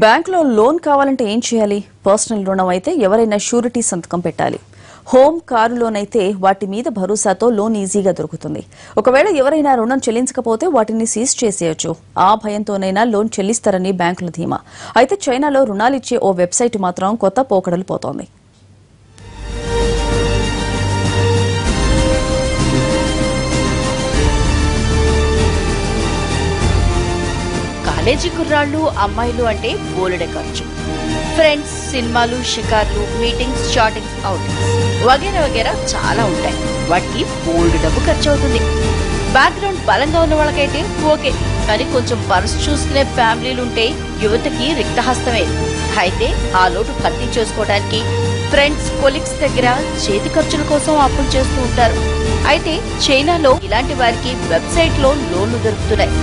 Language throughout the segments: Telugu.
బ్యాంకులో లోన్ కావాలంటే ఏం చేయాలి? పర్సనల్ రుణం అయితే ఎవరైనా షూరిటీ సంతకం పెట్టాలి. హోమ్, కారు లోన్ అయితే వాటి మీద భరోసాతో లోన్ ఈజీగా దొరుకుతుంది. ఒకవేళ ఎవరైనా రుణం చెల్లించకపోతే వాటిని సీజ్ చేసేయొచ్చు. ఆ భయంతోనైనా లోన్ చెల్లిస్తారని బ్యాంకుల ధీమా. అయితే చైనాలో రుణాలిచ్చే ఓ వెబ్సైట్ మాత్రం కొత్త పోకడలు పోతోంది. కాలేజీ కుర్రాళ్ళు, అమ్మాయిలు అంటే బోలెడే ఖర్చు. ఫ్రెండ్స్, సినిమాలు, షికార్లు, మీటింగ్స్, షాటింగ్స్, అవుటింగ్స్ వగేరా వగేరా చాలా ఉంటాయి. వాటికి బోల్డ్ డబ్బు ఖర్చు అవుతుంది. బ్యాక్గ్రౌండ్ బలంగా ఉన్న వాళ్ళకైతే ఓకే, కానీ కొంచెం పర్స్ చూసుకునే ఫ్యామిలీలుంటే యువతకి రిక్తహస్తమే. అయితే ఆ లోటు భర్తీ చేసుకోవడానికి ఫ్రెండ్స్, కొలీగ్స్ దగ్గర చేతి ఖర్చుల కోసం అప్పులు చేస్తూ ఉంటారు. అయితే చైనాలో ఇలాంటి వారికి వెబ్సైట్ లో లోన్లు దొరుకుతున్నాయి.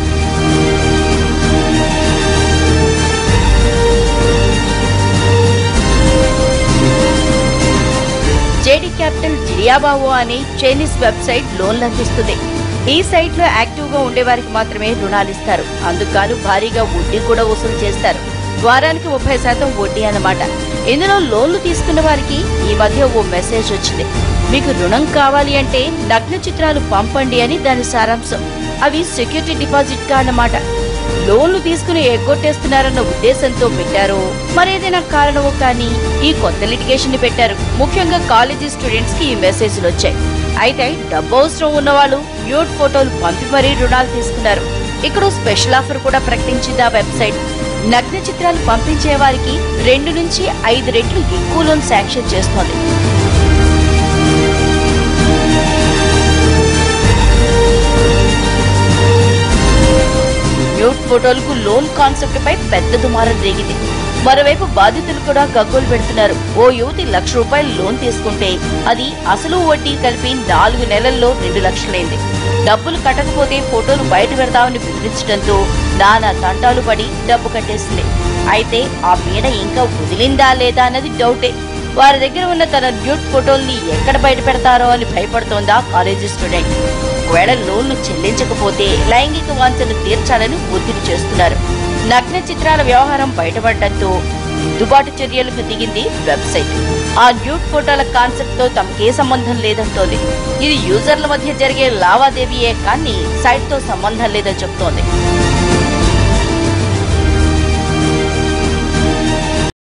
జేడీ క్యాపిటల్ జిరియాబావో అనే చైనీస్ వెబ్సైట్ లోన్లు అందిస్తుంది. ఈ సైట్ లో యాక్టివ్ గా ఉండేవారికి మాత్రమే రుణాలిస్తారు. అందుకు భారీగా వడ్డీ కూడా వసూలు చేస్తారు. వారానికి 30% వడ్డీ అన్నమాట. ఇందులో లోన్లు తీసుకున్న వారికి ఈ మధ్య ఓ మెసేజ్ వచ్చింది. మీకు రుణం కావాలి అంటే నగ్న చిత్రాలు పంపండి అని దాని సారాంశం. అవి సెక్యూరిటీ డిపాజిట్ గా అన్నమాట. లోన్లు తీసుకుని ఎగ్గొట్టేస్తున్నారన్న ఉద్దేశంతో పెట్టారో మరేదైనా కారణమో కానీ ఈ కొత్త లిటిగేషన్ ని పెట్టారు. ముఖ్యంగా కాలేజీ స్టూడెంట్స్ కి ఈ మెసేజ్లు వచ్చాయి. అయితే డబ్బు అవసరం ఉన్నవాళ్ళు న్యూడ్ ఫోటోలు పంపి మరీ రుణాలు తీసుకున్నారు. ఇక్కడ స్పెషల్ ఆఫర్ కూడా ప్రకటించింది ఆ వెబ్సైట్. నగ్న చిత్రాలు పంపించే వారికి 2 నుంచి 5 రెట్లు ఎక్కువ లోన్ శాంక్షన్ చేస్తోంది. న్యూడ్ ఫోటోలకు లోన్ కాన్సెప్ట్ పై పెద్ద దుమారం రేగింది. మరోవైపు బాధితులు కూడా గగ్గోలు పెడుతున్నారు. ఓ యువతి ₹1,00,000 లోన్ తీసుకుంటే అది అసలు వడ్డీ కలిపి 4 నెలల్లో 2 లక్షలైంది. డబ్బులు కట్టకపోతే ఫోటోలు బయట పెడతామని బెదిరించడంతో నానా తంటాలు పడి డబ్బు కట్టేసింది. అయితే ఆ పీడ ఇంకా వదిలిందా లేదా అన్నది డౌటే. వారి దగ్గర ఉన్న తన న్యూడ్ ఫోటోల్ని ఎక్కడ బయట పెడతారో అని భయపడుతోందా కాలేజీ స్టూడెంట్. ఒకవేళ లోన్లు చెల్లించకపోతే లైంగిక వాంఛను తీర్చాలని ఒత్తిడి చేస్తున్నారు. నగ్న చిత్రాల వ్యవహారం బయటపడటంతో దిద్దుబాటు చర్యలకు దిగింది వెబ్సైట్. ఆ న్యూడ్ ఫోటోల కాన్సెప్ట్ తో తమకే సంబంధం లేదంటోంది. ఇది యూజర్ల మధ్య జరిగే లావాదేవీయే కానీ సైట్ తో సంబంధం లేదని చెప్తోంది.